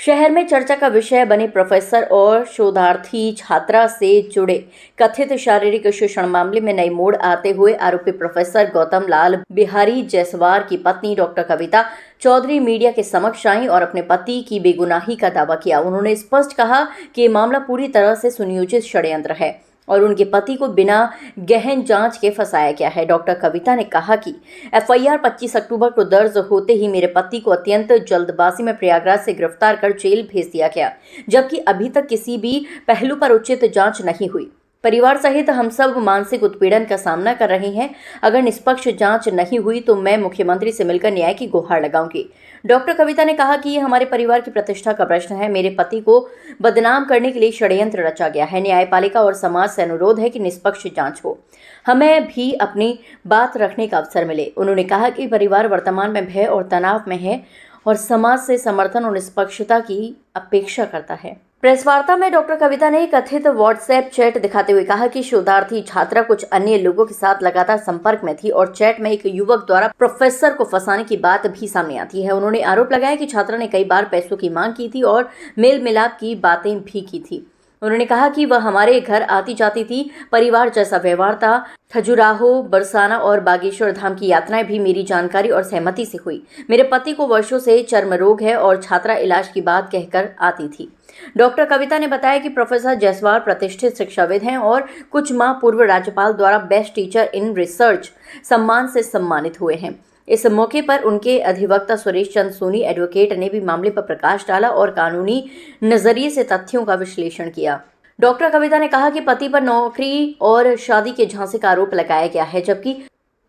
शहर में चर्चा का विषय बने प्रोफेसर और शोधार्थी छात्रा से जुड़े कथित शारीरिक शोषण मामले में नई मोड़ आते हुए आरोपी प्रोफेसर गौतम लाल बिहारी जायसवाल की पत्नी डॉक्टर कविता चौधरी मीडिया के समक्ष आई और अपने पति की बेगुनाही का दावा किया। उन्होंने स्पष्ट कहा कि ये मामला पूरी तरह से सुनियोजित षड्यंत्र है और उनके पति को बिना गहन जांच के फंसाया गया है। डॉक्टर कविता ने कहा कि एफआईआर 25 अक्टूबर को दर्ज होते ही मेरे पति को अत्यंत जल्दबाजी में प्रयागराज से गिरफ्तार कर जेल भेज दिया गया, जबकि अभी तक किसी भी पहलू पर उचित जांच नहीं हुई। परिवार सहित हम सब मानसिक उत्पीड़न का सामना कर रहे हैं। अगर निष्पक्ष जांच नहीं हुई तो मैं मुख्यमंत्री से मिलकर न्याय की गुहार लगाऊंगी। डॉक्टर कविता ने कहा कि ये हमारे परिवार की प्रतिष्ठा का प्रश्न है। मेरे पति को बदनाम करने के लिए षड्यंत्र रचा गया है। न्यायपालिका और समाज से अनुरोध है कि निष्पक्ष जांच हो, हमें भी अपनी बात रखने का अवसर मिले। उन्होंने कहा कि परिवार वर्तमान में भय और तनाव में है और समाज से समर्थन और निष्पक्षता की अपेक्षा करता है। प्रेस वार्ता में डॉक्टर कविता ने कथित व्हाट्सएप चैट दिखाते हुए कहा कि शोधार्थी छात्रा कुछ अन्य लोगों के साथ लगातार संपर्क में थी और चैट में एक युवक द्वारा प्रोफेसर को फंसाने की बात भी सामने आती है। उन्होंने आरोप लगाया कि छात्रा ने कई बार पैसों की मांग की थी और मेल मिलाप की बातें भी की थी। उन्होंने कहा कि वह हमारे घर आती जाती थी, परिवार जैसा व्यवहार था। खजुराहो, बरसाना और बागेश्वर धाम की यात्राएं भी मेरी जानकारी और सहमति से हुई। मेरे पति को वर्षों से चर्म रोग है और छात्रा इलाज की बात कहकर आती थी। डॉक्टर कविता ने बताया कि प्रोफेसर जायसवाल प्रतिष्ठित शिक्षाविद हैं और कुछ माह पूर्व राज्यपाल द्वारा बेस्ट टीचर इन रिसर्च सम्मान से सम्मानित हुए हैं। इस मौके पर उनके अधिवक्ता सुरेश चंद्र सोनी एडवोकेट ने भी मामले पर प्रकाश डाला और कानूनी नजरिए से तथ्यों का विश्लेषण किया। डॉक्टर कविता ने कहा कि पति पर नौकरी और शादी के झांसे का आरोप लगाया गया है, जबकि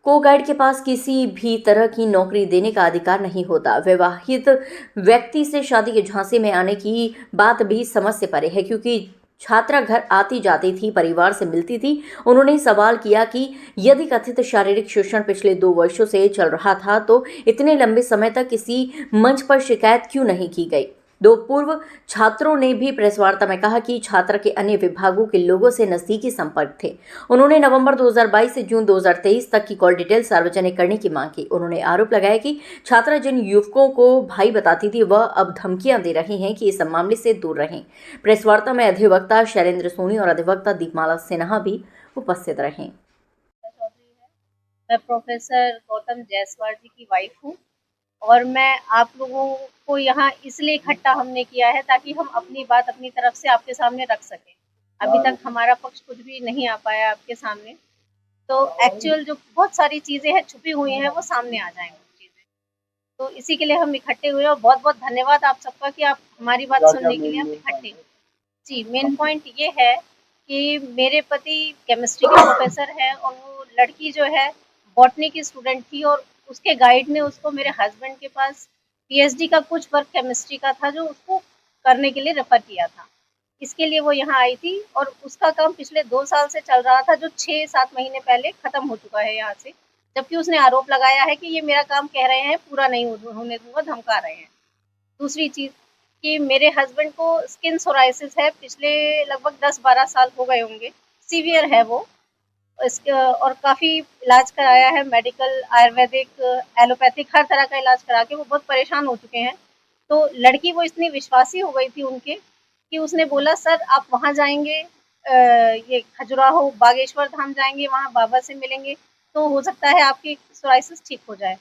को गाइड के पास किसी भी तरह की नौकरी देने का अधिकार नहीं होता। विवाहित व्यक्ति से शादी के झांसे में आने की बात भी समझ से परे है, क्योंकि छात्रा घर आती जाती थी, परिवार से मिलती थी। उन्होंने सवाल किया कि यदि कथित शारीरिक शोषण पिछले 2 वर्षों से चल रहा था तो इतने लंबे समय तक किसी मंच पर शिकायत क्यों नहीं की गई। 2 पूर्व छात्रों ने भी प्रेस वार्ता में कहा कि छात्रा के अन्य विभागों के लोगों से नजदीकी संपर्क थे। उन्होंने नवंबर 2022 से जून 2023 तक की कॉल डिटेल सार्वजनिक करने की मांग की। उन्होंने आरोप लगाया कि छात्रा जिन युवकों को भाई बताती थी वह अब धमकियां दे रहे हैं कि इस मामले से दूर रहें। प्रेस वार्ता में अधिवक्ता शैलेंद्र सोनी और अधिवक्ता दीपमाला सिन्हा भी उपस्थित रहे। मैं प्रोफेसर गौतम जायसवाल जी की वाइफ हूँ और मैं आप लोगों को यहाँ इसलिए इकट्ठा हमने किया है ताकि हम अपनी बात अपनी तरफ से आपके सामने रख सकें। अभी तक हमारा पक्ष कुछ भी नहीं आ पाया आपके सामने, तो एक्चुअल जो बहुत सारी चीज़ें हैं छुपी हुई हैं वो सामने आ जाएंगी चीज़ें। तो इसी के लिए हम इकट्ठे हुए और बहुत बहुत धन्यवाद आप सबका कि आप हमारी बात सुनने के लिए हम इकट्ठे। जी, मेन पॉइंट ये है कि मेरे पति केमिस्ट्री के प्रोफेसर हैं और वो लड़की जो है बॉटनी की स्टूडेंट थी और उसके गाइड ने उसको मेरे हस्बैंड के पास पीएचडी का कुछ वर्क केमिस्ट्री का था जो उसको करने के लिए रेफर किया था। इसके लिए वो यहाँ आई थी और उसका काम पिछले 2 साल से चल रहा था जो 6-7 महीने पहले खत्म हो चुका है यहाँ से, जबकि उसने आरोप लगाया है कि ये मेरा काम कह रहे हैं पूरा नहीं होने दूंगा, धमका रहे हैं। दूसरी चीज़ कि मेरे हस्बैंड को स्किन सोराइसिस है, पिछले लगभग 10-12 साल हो गए होंगे, सीवियर है वो। इसके और काफ़ी इलाज कराया है, मेडिकल, आयुर्वेदिक, एलोपैथिक हर तरह का इलाज करा के वो बहुत परेशान हो चुके हैं। तो लड़की वो इतनी विश्वासी हो गई थी उनके कि उसने बोला सर आप वहाँ जाएँगे, ये खजुराहो बागेश्वर धाम जाएँगे, वहाँ बाबा से मिलेंगे, तो हो सकता है आपकी सोराइसिस ठीक हो जाए।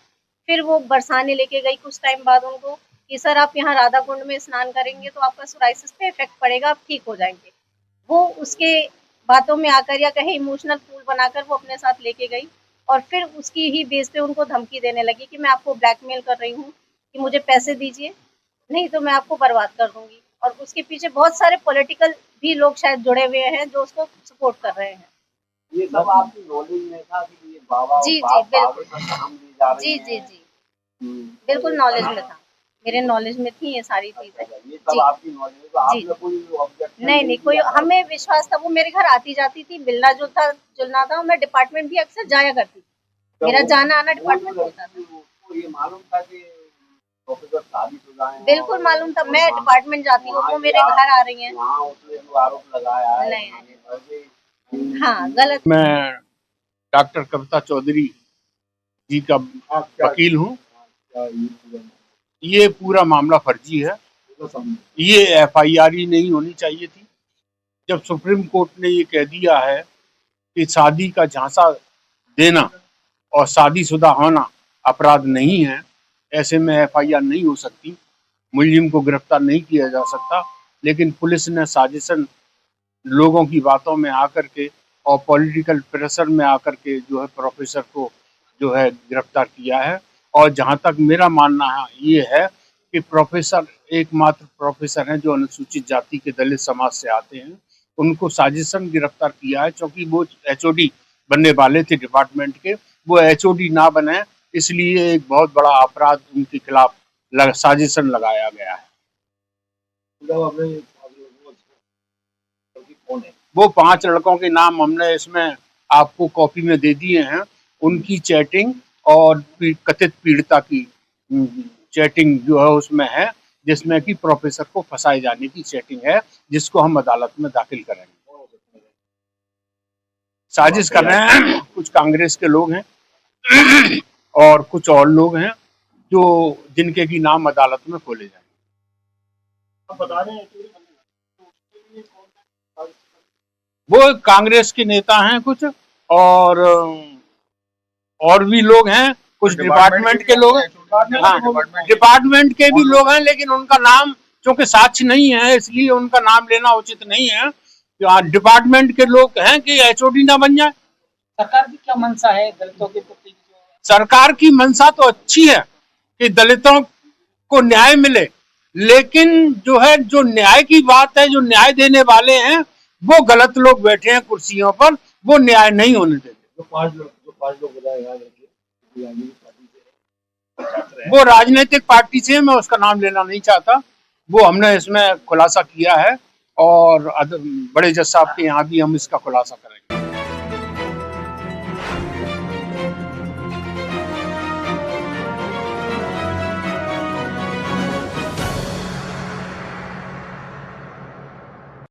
फिर वो बरसाने लेके गई कुछ टाइम बाद उनको कि सर आप यहाँ राधा कुंड में स्नान करेंगे तो आपका सोराइसिस पे इफ़ेक्ट पड़ेगा, आप ठीक हो जाएँगे। वो उसके बातों में आकर या कहीं इमोशनल फूल बनाकर वो अपने साथ लेके गई और फिर उसकी ही बेस पे उनको धमकी देने लगी कि मैं आपको ब्लैकमेल कर रही हूँ कि मुझे पैसे दीजिए, नहीं तो मैं आपको बर्बाद कर दूँगी। और उसके पीछे बहुत सारे पॉलिटिकल भी लोग शायद जुड़े हुए हैं जो उसको सपोर्ट कर रहे हैं। ये सब आपकी नॉलेज में था कि ये बाबा जी, बाबे का नाम ली जा रही जी, हैं? जी, जी। बिल्कुल नॉलेज में था। मेरे नॉलेज में थी ये सारी चीज़ें। ये सब जी। आपकी नॉलेज में, तो जी। आपने कोई ऑब्जेक्शन नहीं, कोई किया? हमें विश्वास था, वो मेरे घर आती-जाती थी, मिलना-जुलना था और मैं डिपार्टमेंट भी अक्सर जाया करती थी। मेरा जाना-आना डिपार्टमेंट होता था। उसको ये मालूम था कि प्रोफेसर शादीशुदा हैं? बिल्कुल मालूम था, मैं डिपार्टमेंट जाती हूँ, वो मेरे घर आ रही हैं। वहाँ उसने जो आरोप लगाया है नहीं। हाँ, गलत। मैं डॉक्टर कविता चौधरी जी का वकील हूँ। ये पूरा मामला फर्जी है। ये FIR ही नहीं होनी चाहिए थी। जब सुप्रीम कोर्ट ने ये कह दिया है कि शादी का झांसा देना और शादीशुदा होना अपराध नहीं है, ऐसे में FIR नहीं हो सकती, मुलजिम को गिरफ्तार नहीं किया जा सकता। लेकिन पुलिस ने साजिशन लोगों की बातों में आकर के और पॉलिटिकल प्रेशर में आकर के जो है प्रोफेसर को जो है गिरफ्तार किया है। और जहां तक मेरा मानना है ये है कि प्रोफेसर एकमात्र प्रोफेसर हैं जो अनुसूचित जाति के दलित समाज से आते हैं, उनको साजिशन गिरफ्तार किया है क्योंकि वो HOD बनने वाले थे डिपार्टमेंट के, वो HOD ना बने इसलिए एक बहुत बड़ा अपराध उनके खिलाफ साजिशन लगाया गया है। कौन है? वो 5 लड़कों के नाम हमने इसमें आपको कॉपी में दे दिए हैं। उनकी चैटिंग और कथित पीड़िता की चैटिंग जो है उसमें है, जिसमें कि प्रोफेसर को फंसाए जाने की चैटिंग है, जिसको हम अदालत में दाखिल करेंगे। साजिश कर रहे हैं कुछ कांग्रेस के लोग हैं और कुछ और लोग हैं जो जिनके की नाम अदालत में खोले जाएंगे। बता रहे हैं वो कांग्रेस के नेता हैं कुछ और भी लोग हैं, कुछ डिपार्टमेंट के लोग हैं। हाँ, डिपार्टमेंट के भी लोग हैं, लेकिन उनका नाम क्योंकि साक्ष्य नहीं है इसलिए उनका नाम लेना उचित नहीं है। डिपार्टमेंट के लोग हैं कि HOD ना बन जाए। सरकार की क्या मंशा है दलितों के प्रति? सरकार की मंशा तो अच्छी है कि दलितों को न्याय मिले, लेकिन जो है जो न्याय की बात है, जो न्याय देने वाले हैं वो गलत लोग बैठे हैं कुर्सियों पर, वो न्याय नहीं होने देते। जो पांच लोग वो राजनीतिक पार्टी से, मैं उसका नाम लेना नहीं चाहता, वो हमने इसमें खुलासा किया है और बड़े जज साहब के यहाँ भी हम इसका खुलासा करेंगे।